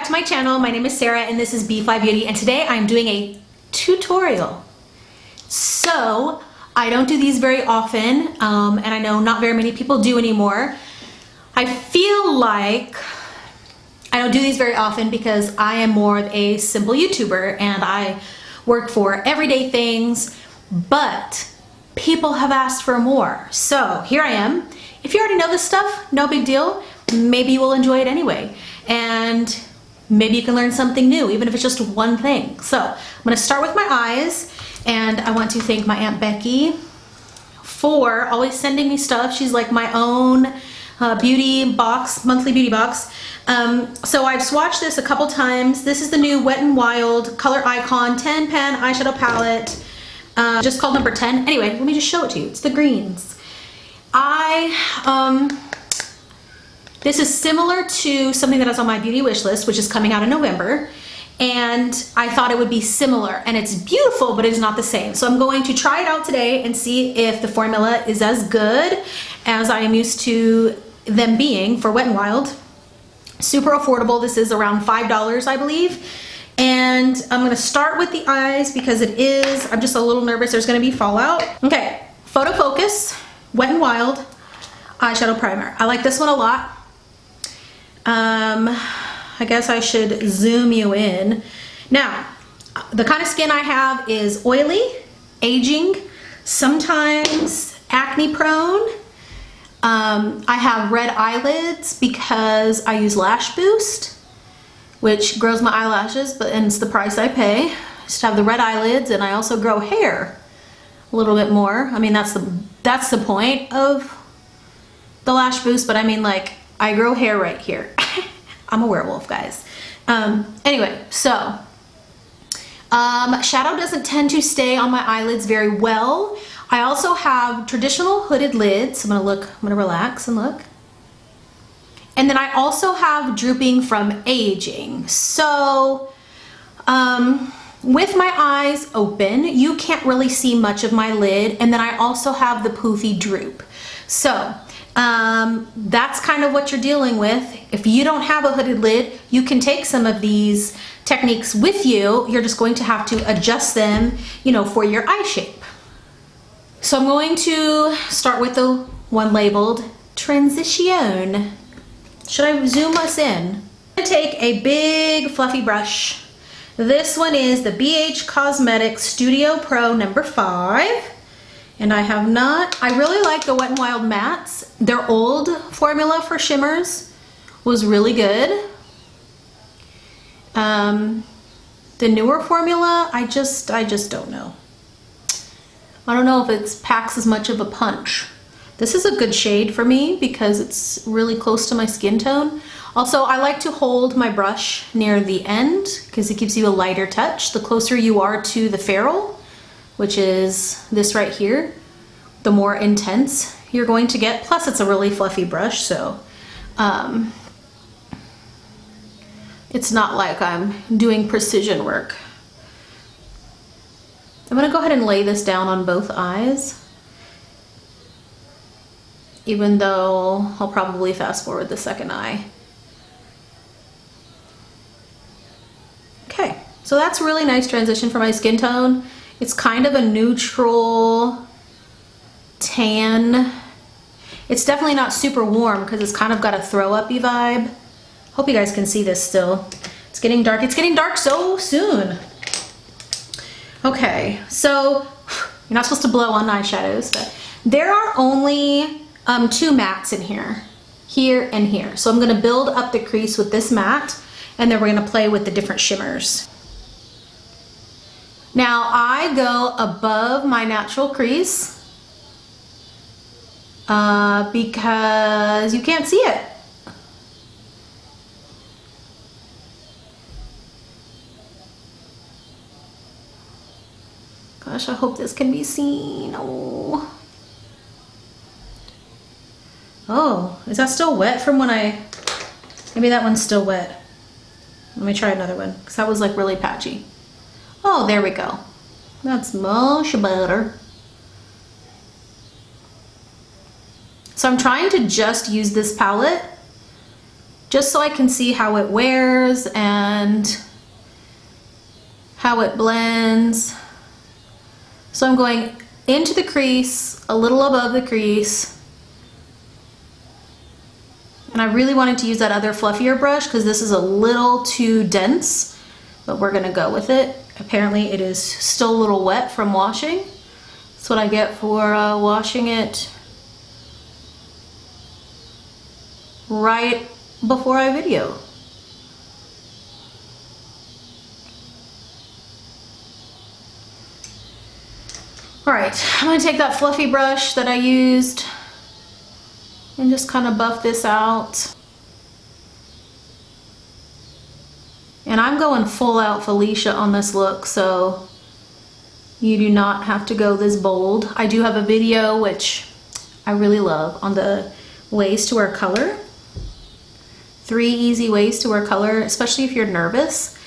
to my channel. My name is Sarah and this is B.fleye Beauty, and today I'm doing a tutorial. So I don't do these very often, and I know not very many people do anymore. I feel like I don't do these very often because I am more of a simple YouTuber and I work for everyday things, but people have asked for more. So here I am. If you already know this stuff, no big deal. Maybe you will enjoy it anyway. And maybe you can learn something new, even if it's just one thing. So I'm gonna start with my eyes, and I want to thank my Aunt Becky for always sending me stuff. She's like my own beauty box, monthly beauty box. So I've swatched this a couple times. This is the new Wet n Wild Color Icon 10 pan eyeshadow palette, just called number 10. Anyway, let me just show it to you. It's the greens. This is similar to something that is on my beauty wish list, which is coming out in November. And I thought it would be similar, and it's beautiful, but it's not the same. So I'm going to try it out today and see if the formula is as good as I am used to them being for Wet n Wild. Super affordable. This is around $5, I believe. And I'm gonna start with the eyes because I'm just a little nervous there's gonna be fallout. Okay, Photo Focus, Wet n Wild eyeshadow primer. I like this one a lot. I guess I should zoom you in. Now, the kind of skin I have is oily, aging, sometimes acne prone. I have red eyelids because I use Lash Boost, which grows my eyelashes, and it's the price I pay. I just have the red eyelids, and I also grow hair a little bit more. I mean, that's the point of the Lash Boost, but I mean, like, I grow hair right here. I'm a werewolf, guys. Anyway, so shadow doesn't tend to stay on my eyelids very well. I also have traditional hooded lids. I'm gonna relax and look. And then I also have drooping from aging. So with my eyes open, you can't really see much of my lid. And then I also have the poofy droop. So that's kind of what you're dealing with. If you don't have a hooded lid, you can take some of these techniques with you. You're just going to have to adjust them, you know, for your eye shape. So I'm going to start with the one labeled Transition. Should I zoom us in? I'm gonna take a big fluffy brush. This one is the BH Cosmetics Studio Pro number 5. And I really like the Wet n Wild mattes. Their old formula for shimmers was really good. The newer formula, I just don't know. I don't know if it packs as much of a punch. This is a good shade for me because it's really close to my skin tone. Also, I like to hold my brush near the end because it gives you a lighter touch. The closer you are to the ferrule, which is this right here, the more intense you're going to get. Plus, it's a really fluffy brush, so it's not like I'm doing precision work. I'm gonna go ahead and lay this down on both eyes, even though I'll probably fast forward the second eye. Okay, so that's a really nice transition for my skin tone. It's kind of a neutral tan. It's definitely not super warm because it's kind of got a throw-up-y vibe. Hope you guys can see this still. It's getting dark. It's getting dark so soon. Okay, so you're not supposed to blow on eyeshadows, but there are only 2 mattes in here and here. So I'm gonna build up the crease with this matte, and then we're gonna play with the different shimmers. Now I go above my natural crease because you can't see it. Gosh, I hope this can be seen. Oh, is that still wet from when maybe that one's still wet. Let me try another one because that was like really patchy. Oh, there we go. That's much better. So I'm trying to just use this palette just so I can see how it wears and how it blends. So I'm going into the crease, a little above the crease. And I really wanted to use that other fluffier brush because this is a little too dense, but we're gonna go with it. Apparently it is still a little wet from washing. That's what I get for washing it right before I video. All right, I'm gonna take that fluffy brush that I used and just kind of buff this out. And I'm going full out Felicia on this look, so you do not have to go this bold. I do have a video, which I really love, on the ways to wear color. 3 easy ways to wear color, especially if you're nervous.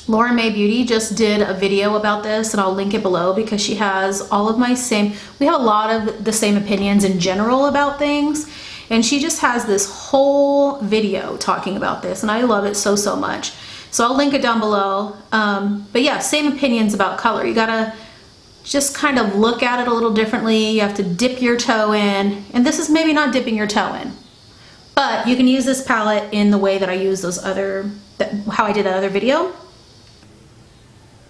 Laura May Beauty just did a video about this, and I'll link it below because she has all of my we have a lot of the same opinions in general about things, and she just has this whole video talking about this, and I love it so, so much. So I'll link it down below. But yeah, same opinions about color. You gotta just kind of look at it a little differently. You have to dip your toe in, and this is maybe not dipping your toe in, but you can use this palette in the way that I use those how I did that other video.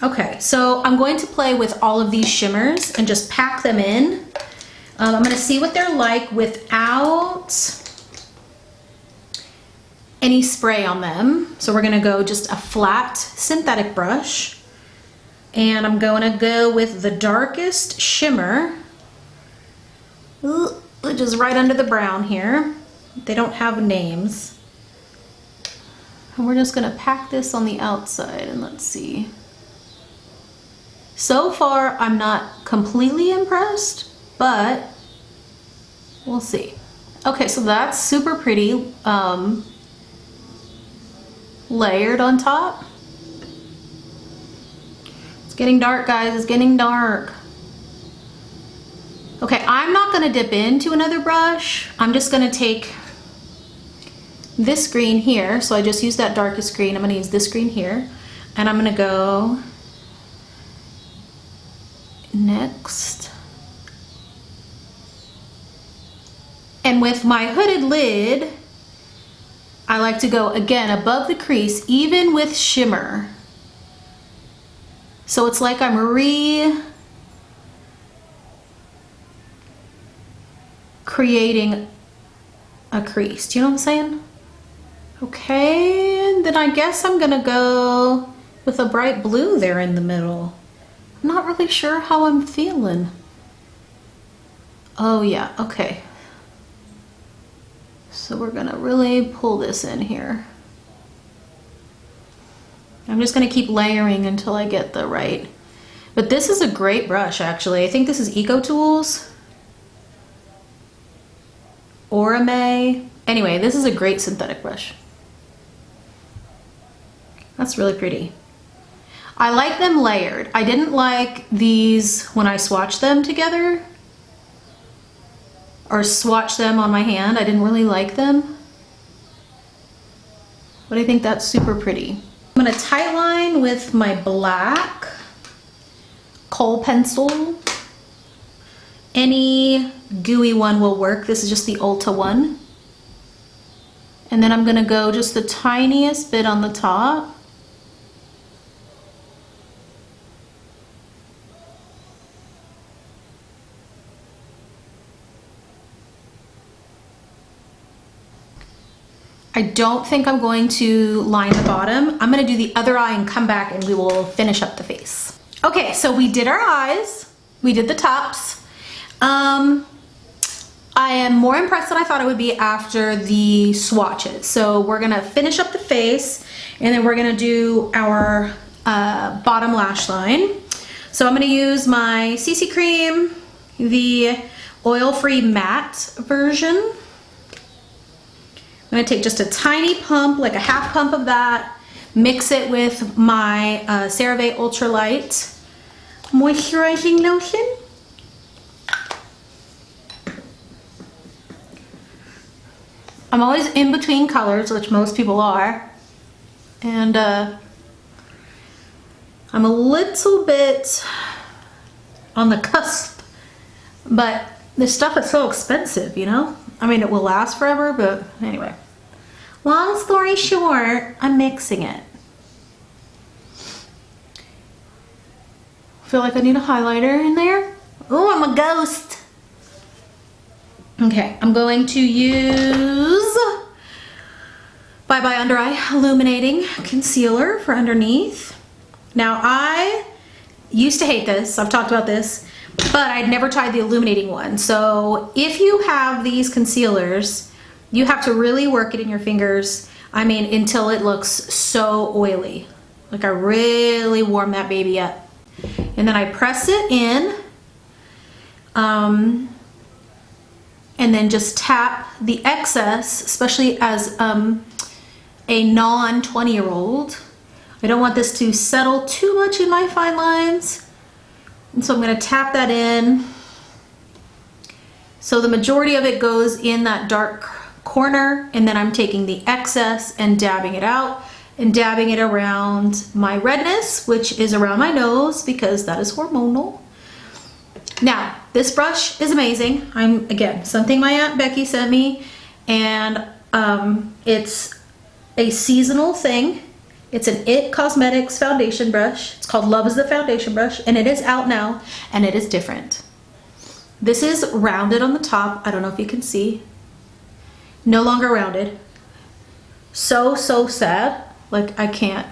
Okay, so I'm going to play with all of these shimmers and just pack them in. I'm gonna see what they're like without any spray on them. So we're gonna go just a flat synthetic brush, and I'm gonna go with the darkest shimmer, which is right under the brown here. They don't have names. And we're just gonna pack this on the outside, and let's see. So far, I'm not completely impressed, but we'll see. Okay, so that's super pretty, layered on top. It's getting dark, guys, it's getting dark. Okay, I'm not gonna dip into another brush. I'm just gonna take this green here. So I just used that darkest green. I'm gonna use this green here, and I'm gonna go next. And with my hooded lid, I like to go again above the crease, even with shimmer. So it's like I'm creating a crease. Do you know what I'm saying? Okay, and then I guess I'm gonna go with a bright blue there in the middle. I'm not really sure how I'm feeling. Oh yeah, okay. So we're gonna really pull this in here. I'm just gonna keep layering until I get the right. But this is a great brush, actually. I think this is Eco Tools. Orame. Anyway, this is a great synthetic brush. That's really pretty. I like them layered. I didn't like these when I swatched them together, or swatched them on my hand. I didn't really like them, but I think that's super pretty. I'm gonna tightline with my black kohl pencil. Any gooey one will work. This is just the Ulta one. And then I'm gonna go just the tiniest bit on the top. I don't think I'm going to line the bottom. I'm gonna do the other eye and come back and we will finish up the face. Okay, so we did our eyes, we did the tops. I am more impressed than I thought I would be after the swatches. So we're gonna finish up the face, and then we're gonna do our bottom lash line. So I'm gonna use my CC Cream, the oil-free matte version. I'm gonna take just a tiny pump, like a half pump of that, mix it with my CeraVe Ultralight moisturizing lotion. I'm always in between colors, which most people are. And I'm a little bit on the cusp, but this stuff is so expensive, you know? I mean, it will last forever, but anyway. Long story short, I'm mixing it. Feel like I need a highlighter in there. Oh, I'm a ghost. Okay, I'm going to use B.fleye Under Eye Illuminating Concealer for underneath. Now, I used to hate this. I've talked about this, but I'd never tried the illuminating one. So if you have these concealers, you have to really work it in your fingers. I mean, until it looks so oily. Like I really warm that baby up. And then I press it in, and then just tap the excess, especially as a non-20-year-old. I don't want this to settle too much in my fine lines. And so I'm gonna tap that in. So the majority of it goes in that dark corner, and then I'm taking the excess and dabbing it out and dabbing it around my redness, which is around my nose because that is hormonal. Now, this brush is amazing. Again, something my Aunt Becky sent me, and it's a seasonal thing. It's an IT Cosmetics foundation brush. It's called Love is the Foundation Brush, and it is out now, and it is different. This is rounded on the top. I don't know if you can see. No longer rounded. So sad. Like, I can't.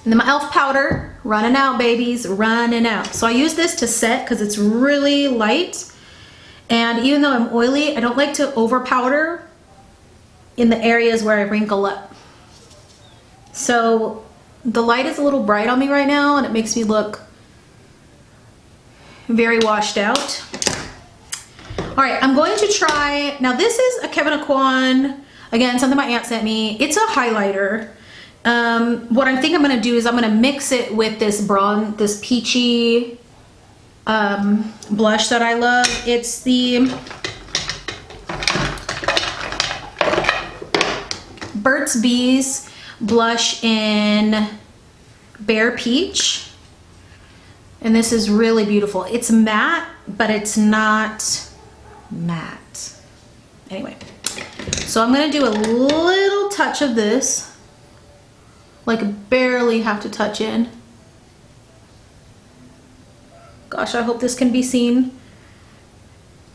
And then my e.l.f. powder, running out, babies, running out. So I use this to set because it's really light. And even though I'm oily, I don't like to over powder in the areas where I wrinkle up. So the light is a little bright on me right now, and it makes me look very washed out. All right, I'm going to try, now this is a Kevyn Aucoin, again, something my aunt sent me. It's a highlighter. What I think I'm gonna do is I'm gonna mix it with this this peachy blush that I love. It's the Burt's Bees blush in Bare Peach. And this is really beautiful. It's matte, but it's not matte. Anyway, so I'm gonna do a little touch of this. Like barely have to touch in. Gosh, I hope this can be seen.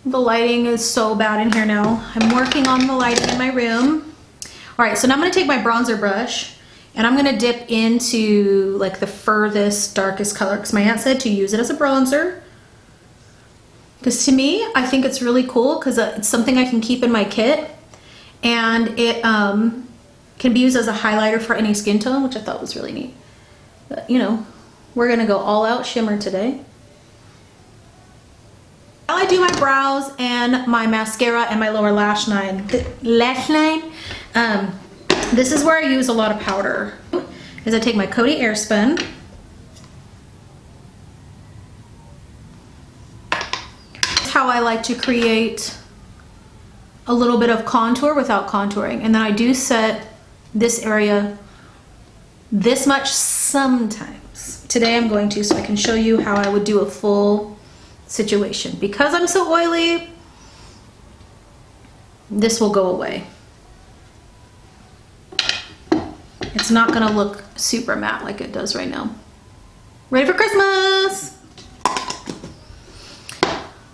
The lighting is so bad in here now. I'm working on the lighting in my room. All right, so now I'm gonna take my bronzer brush and I'm gonna dip into like the furthest, darkest color, because my aunt said to use it as a bronzer. Because to me, I think it's really cool because it's something I can keep in my kit, and it can be used as a highlighter for any skin tone, which I thought was really neat. But you know, we're gonna go all out shimmer today. While I do my brows and my mascara and my lower lash line, this is where I use a lot of powder. Is I take my Coty Airspun. That's how I like to create a little bit of contour without contouring. And then I do set this area this much sometimes. Today I'm going to, so I can show you how I would do a full situation. Because I'm so oily, this will go away. It's not gonna look super matte like it does right now. Ready for Christmas!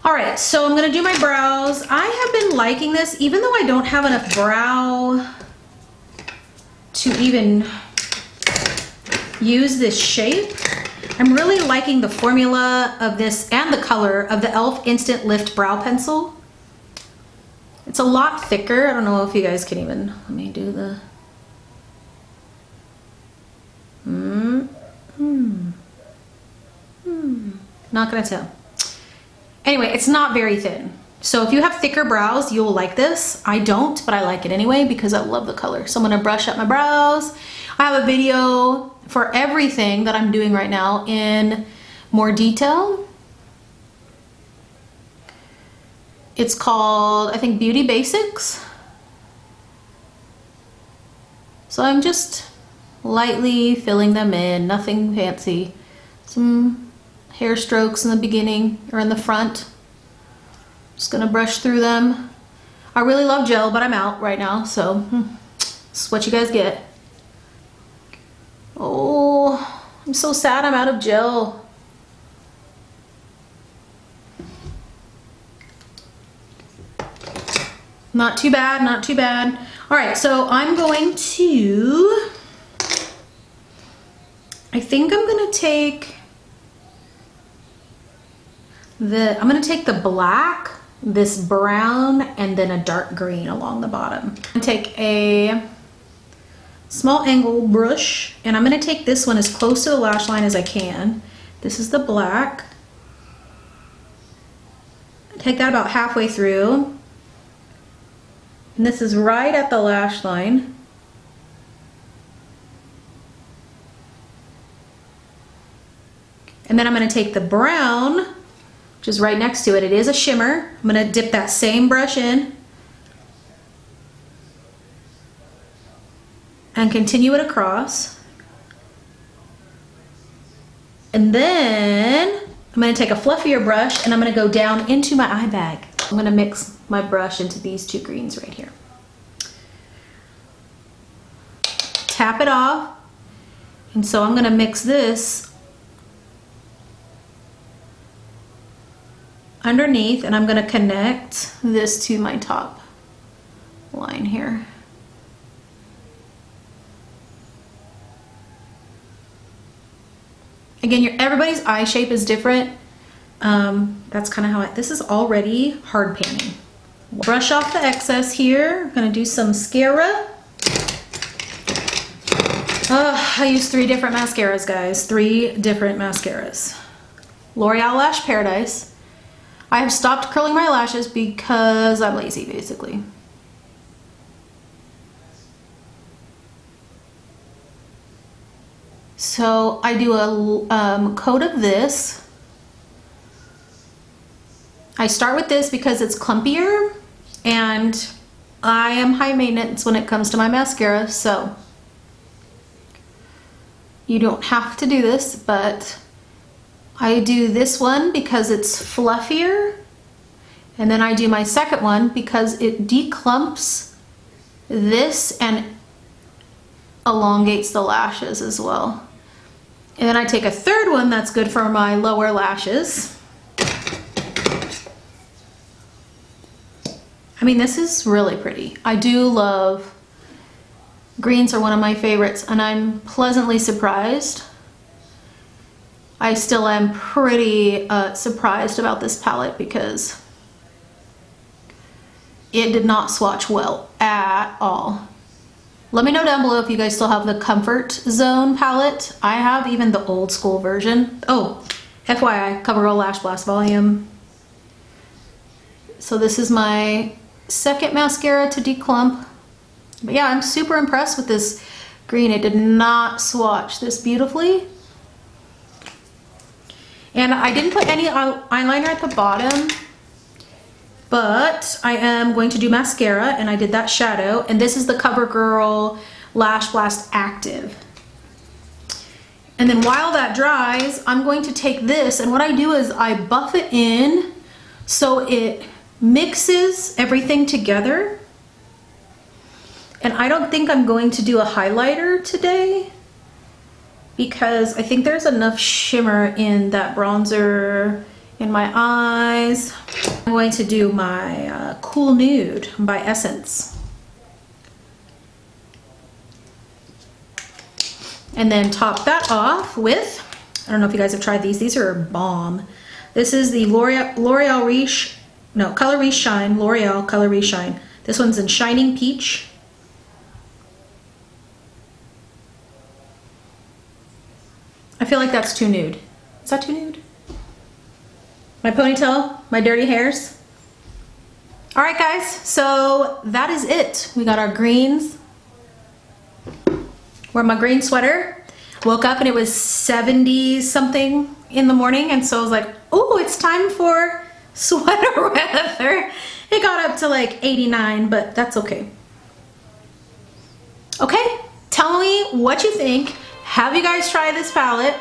All right, so I'm gonna do my brows. I have been liking this, even though I don't have enough brow to even use this shape. I'm really liking the formula of this and the color of the e.l.f. Instant Lift Brow Pencil. It's a lot thicker. I don't know if you guys can even, let me do the, not gonna tell. Anyway, it's not very thin. So if you have thicker brows, you'll like this. I don't, but I like it anyway because I love the color. So I'm gonna brush up my brows. I have a video for everything that I'm doing right now in more detail. It's called, I think, Beauty Basics. So I'm just lightly filling them in, nothing fancy. Some hair strokes in the beginning or in the front. Just gonna brush through them. I really love gel, but I'm out right now, so this is what you guys get. Oh, I'm so sad I'm out of gel. Not too bad, not too bad. All right, so I'm going to, I think I'm gonna take the black, this brown, and then a dark green along the bottom. I'm gonna take a small angle brush, and I'm gonna take this one as close to the lash line as I can. This is the black. Take that about halfway through. And this is right at the lash line. And then I'm gonna take the brown, which is right next to it. It is a shimmer. I'm gonna dip that same brush in and continue it across. And then I'm gonna take a fluffier brush and I'm gonna go down into my eye bag. I'm gonna mix my brush into these two greens right here. Tap it off. And so I'm gonna mix this underneath, and I'm gonna connect this to my top line here. Again, everybody's eye shape is different. That's kind of how this is already hard panning. Brush off the excess here. I'm gonna do some mascara. I use 3 different mascaras, guys. 3 different mascaras. L'Oreal Lash Paradise. I have stopped curling my lashes because I'm lazy, basically. So I do a coat of this. I start with this because it's clumpier, and I am high maintenance when it comes to my mascara, so you don't have to do this, but I do this one because it's fluffier, and then I do my second one because it declumps this and elongates the lashes as well. And then I take a third one that's good for my lower lashes. I mean, this is really pretty. I do love, greens are one of my favorites, and I'm pleasantly surprised. I still am pretty surprised about this palette because it did not swatch well at all. Let me know down below if you guys still have the Comfort Zone palette. I have even the old school version. Oh, FYI, CoverGirl Lash Blast Volume. So this is my second mascara to declump. But yeah, I'm super impressed with this green. It did not swatch this beautifully. And I didn't put any eyeliner at the bottom, but I am going to do mascara, and I did that shadow, and this is the CoverGirl Lash Blast Active. And then while that dries, I'm going to take this, and what I do is I buff it in so it mixes everything together. And I don't think I'm going to do a highlighter today because I think there's enough shimmer in that bronzer in my eyes. I'm going to do my Cool Nude by Essence. And then top that off with, I don't know if you guys have tried these. These are bomb. This is the L'Oreal Riche, no, Color Riche Shine, L'Oreal Color Riche Shine. This one's in Shining Peach. I feel like that's too nude. Is that too nude? My ponytail, my dirty hairs. All right, guys, so that is it. We got our greens. Wear my green sweater. Woke up and it was 70 something in the morning, and so I was like, oh, it's time for sweater weather. It got up to like 89, but that's okay. Okay, Tell me what you think. Have you guys tried this palette?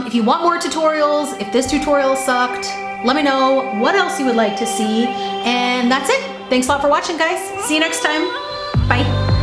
If you want more tutorials, if this tutorial sucked, let me know what else you would like to see. And that's it. Thanks a lot for watching, guys. See you next time. Bye.